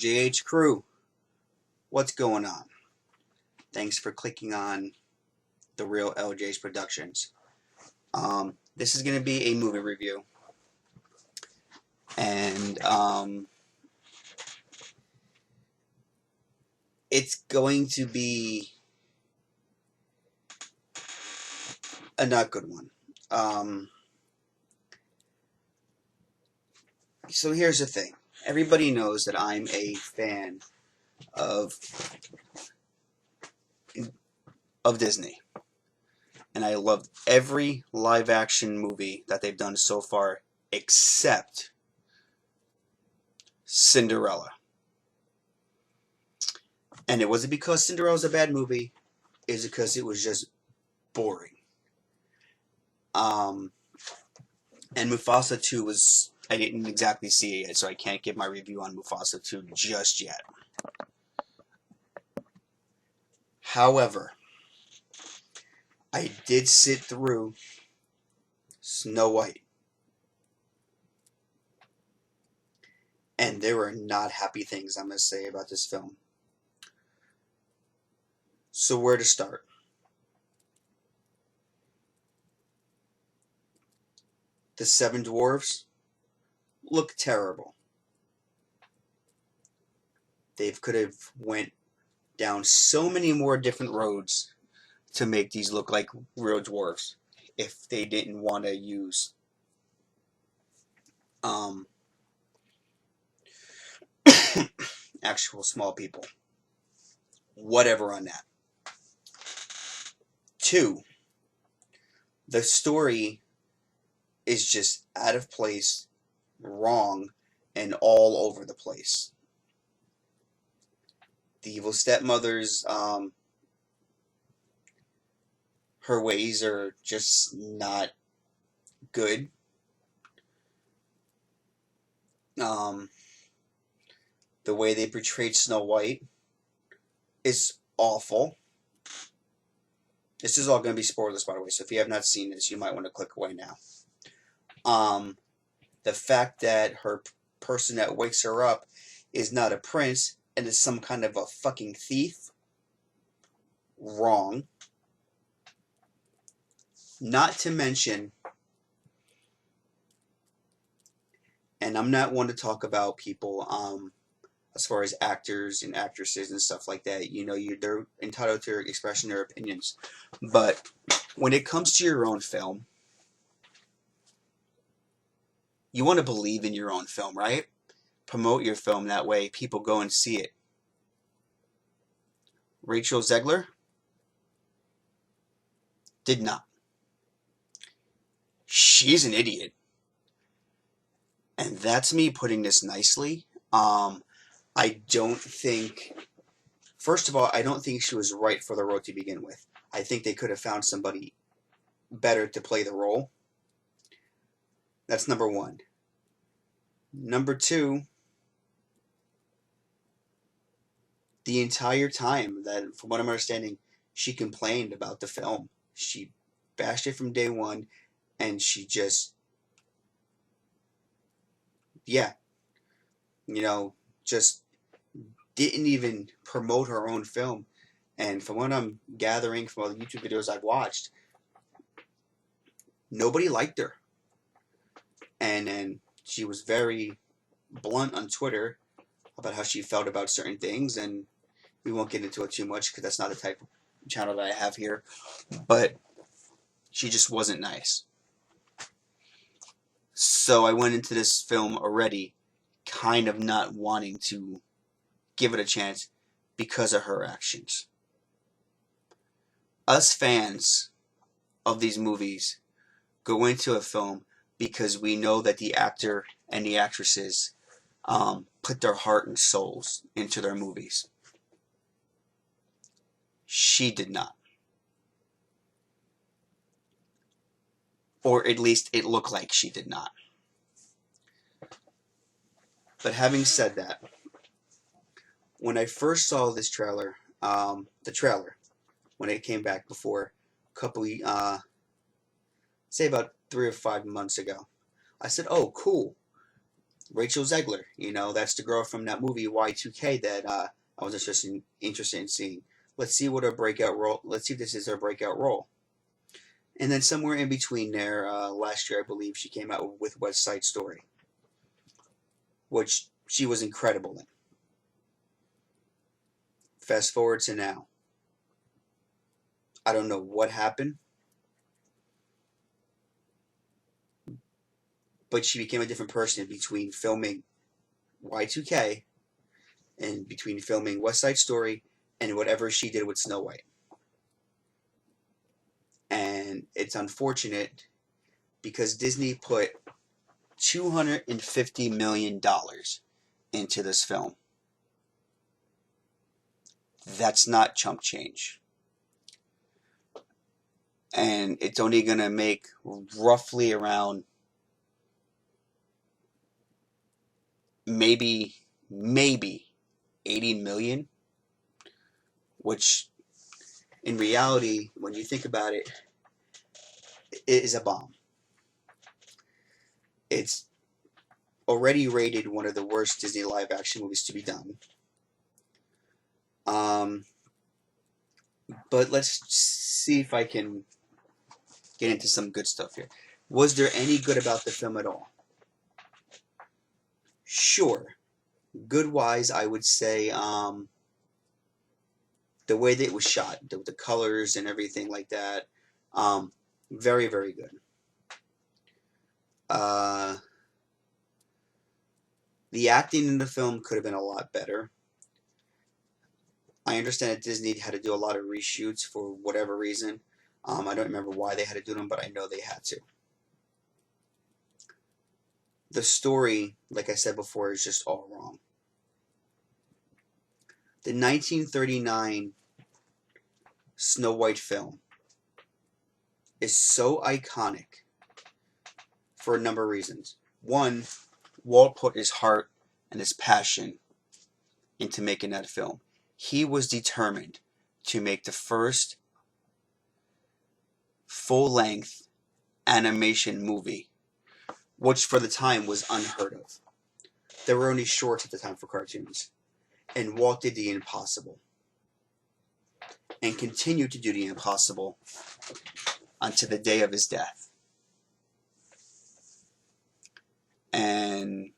LJH crew, what's going on? Thanks for clicking on The Real LJH Productions. This is going to be a movie review, and it's going to be a not good one. So here's the thing. Everybody knows that I'm a fan of Disney, and I loved every live-action movie that they've done so far, except Cinderella. And it wasn't because Cinderella's a bad movie, it's because it was just boring. And Mufasa 2 was, I didn't exactly see it yet, so I can't give my review on Mufasa 2 just yet. However, I did sit through Snow White, and there were not happy things I'm going to say about this film. So where to start? The Seven Dwarfs look terrible. They could have went down so many more different roads to make these look like real dwarfs if they didn't want to use actual small people. Whatever on that. 2, the story is just out of place, wrong, and all over the place. The evil stepmother's her ways are just not good. The way they portrayed Snow White is awful. This is all going to be spoilers, by the way, so if you have not seen this, you might want to click away now. The fact that her person that wakes her up is not a prince and is some kind of a fucking thief. Wrong. Not to mention, and I'm not one to talk about people as far as actors and actresses and stuff like that. You know, they're entitled to expressing their opinions. But when it comes to your own film, you want to believe in your own film, right? Promote your film, that way people go and see it. Rachel Zegler did not. She's an idiot. And that's me putting this nicely. I don't think, first of all, I don't think she was right for the role to begin with. I think they could have found somebody better to play the role. That's number 1. Number 2, the entire time that, from what I'm understanding, she complained about the film. She bashed it from day one, and she just, just didn't even promote her own film. And from what I'm gathering from all the YouTube videos I've watched, nobody liked her. And then she was very blunt on Twitter about how she felt about certain things, and we won't get into it too much because that's not the type of channel that I have here. But she just wasn't nice. So I went into this film already kind of not wanting to give it a chance because of her actions. Us fans of these movies go into a film because we know that the actor and the actresses put their heart and souls into their movies. She did not. Or at least it looked like she did not. But having said that, when I first saw this trailer, when it came back before a couple, say about 3 or 5 months ago, I said, oh, cool. Rachel Zegler, that's the girl from that movie Y2K that I was interested in seeing. Let's see what her breakout role. Let's see if this is her breakout role. And then somewhere in between there, last year I believe she came out with West Side Story, which she was incredible in. Fast forward to now. I don't know what happened, but she became a different person between filming Y2K and between filming West Side Story and whatever she did with Snow White. And it's unfortunate because Disney put $250 million into this film. That's not chump change. And it's only going to make roughly around maybe 80 million, which in reality, when you think about it, it is a bomb. It's already rated one of the worst Disney live action movies to be done. But let's see if I can get into some good stuff here. Was there any good about the film at all? Sure. Good-wise, I would say the way that it was shot, the colors and everything like that, very, very good. The acting in the film could have been a lot better. I understand that Disney had to do a lot of reshoots for whatever reason. I don't remember why they had to do them, but I know they had to. The story, like I said before, is just all wrong. The 1939 Snow White film is so iconic for a number of reasons. One, Walt put his heart and his passion into making that film. He was determined to make the first full-length animation movie, which for the time was unheard of. There were only shorts at the time for cartoons. And Walt did the impossible. And continued to do the impossible until the day of his death. And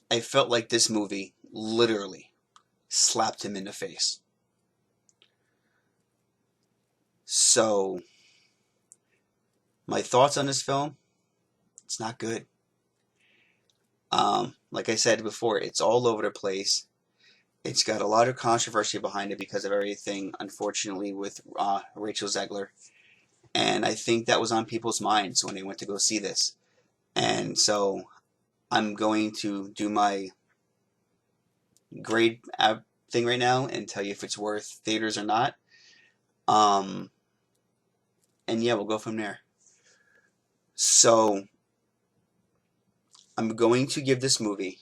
I felt like this movie literally slapped him in the face. So, my thoughts on this film, it's not good. Like I said before, it's all over the place. It's got a lot of controversy behind it because of everything, unfortunately, with Rachel Zegler. And I think that was on people's minds when they went to go see this. And so I'm going to do my grade thing right now and tell you if it's worth theaters or not. And yeah, we'll go from there. So I'm going to give this movie,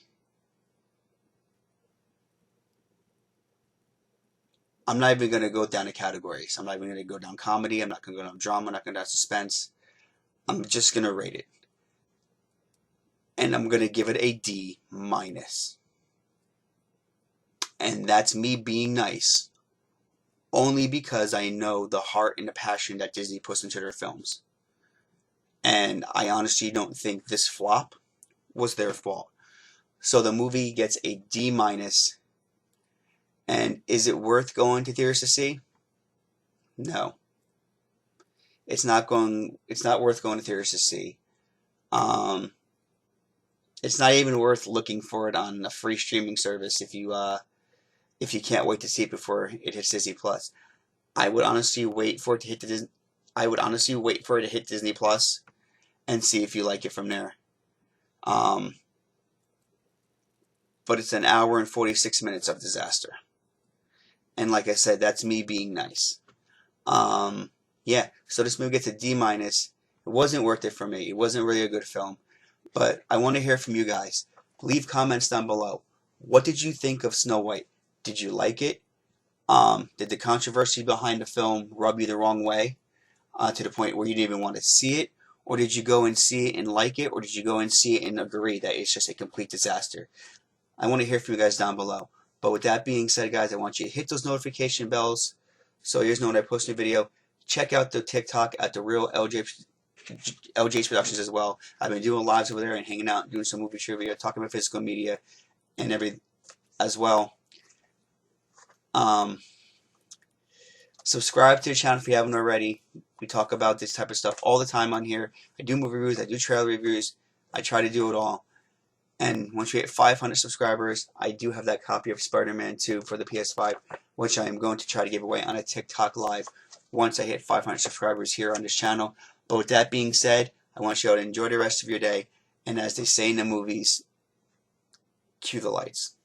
I'm not even going to go down to categories. I'm not even going to go down comedy. I'm not going to go down drama. I'm not going to go down suspense. I'm just going to rate it. And I'm going to give it a D-. And that's me being nice. Only because I know the heart and the passion that Disney puts into their films. And I honestly don't think this flop was their fault. So the movie gets a D-. And is it worth going to theaters to see? No. It's not worth going to theaters to see. It's not even worth looking for it on a free streaming service if you can't wait to see it before it hits Disney Plus. I would honestly wait for it to hit Disney Plus and see if you like it from there. But it's an hour and 46 minutes of disaster. And like I said, that's me being nice. Yeah, so this movie gets a D-. It wasn't worth it for me. It wasn't really a good film. But I want to hear from you guys. Leave comments down below. What did you think of Snow White? Did you like it? Did the controversy behind the film rub you the wrong way to the point where you didn't even want to see it? Or did you go and see it and like it? Or did you go and see it and agree that it's just a complete disaster? I want to hear from you guys down below. But with that being said, guys, I want you to hit those notification bells so you guys know when I post a video. Check out the TikTok at the real LJ's Productions as well. I've been doing lives over there and hanging out, doing some movie trivia, talking about physical media and everything as well. Subscribe to the channel if you haven't already. We talk about this type of stuff all the time on here. I do movie reviews, I do trailer reviews. I try to do it all. And once we hit 500 subscribers, I do have that copy of Spider-Man 2 for the PS5, which I am going to try to give away on a TikTok live once I hit 500 subscribers here on this channel. But with that being said, I want you all to enjoy the rest of your day. And as they say in the movies, cue the lights.